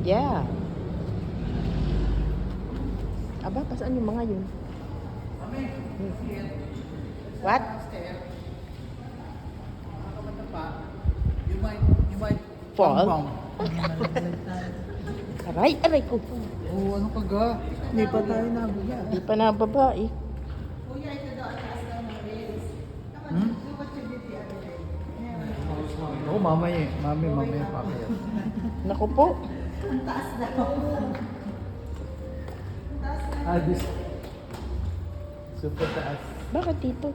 Yeah. Aba, pasaan yung mga yun? What? You might Fall? bang. Aray ko. Oh, ano ka ga? Hindi pa tayo nababa. Di pa nababa eh. Hmm? Oo, mamaya eh. Mamaya pa kayo. Naku po. This. Super taas. Bakit dito?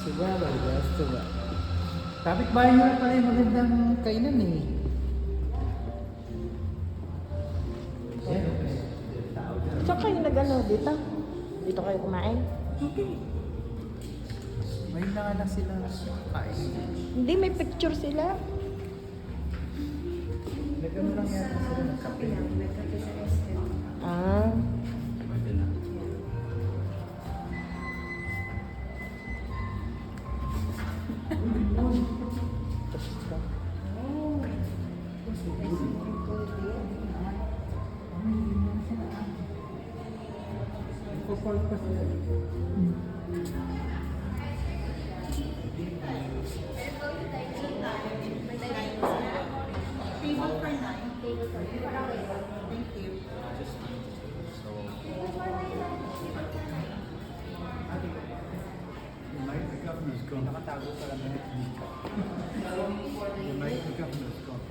Siguro, gusto ba? Kapit bahay nyo na pala yung magandang kainan eh. Saan kayo nag-ano? Dito? Dito kayo kumain? Okay. May na nga lang sila kain. Hindi, may picture sila. Nagano lang yata sila ng kape. Ah. Nagpo-fall pa sila. Table for 9. Thank you. The night the governor's gone. Nakatago pa lang na dito. The night the governor's gone.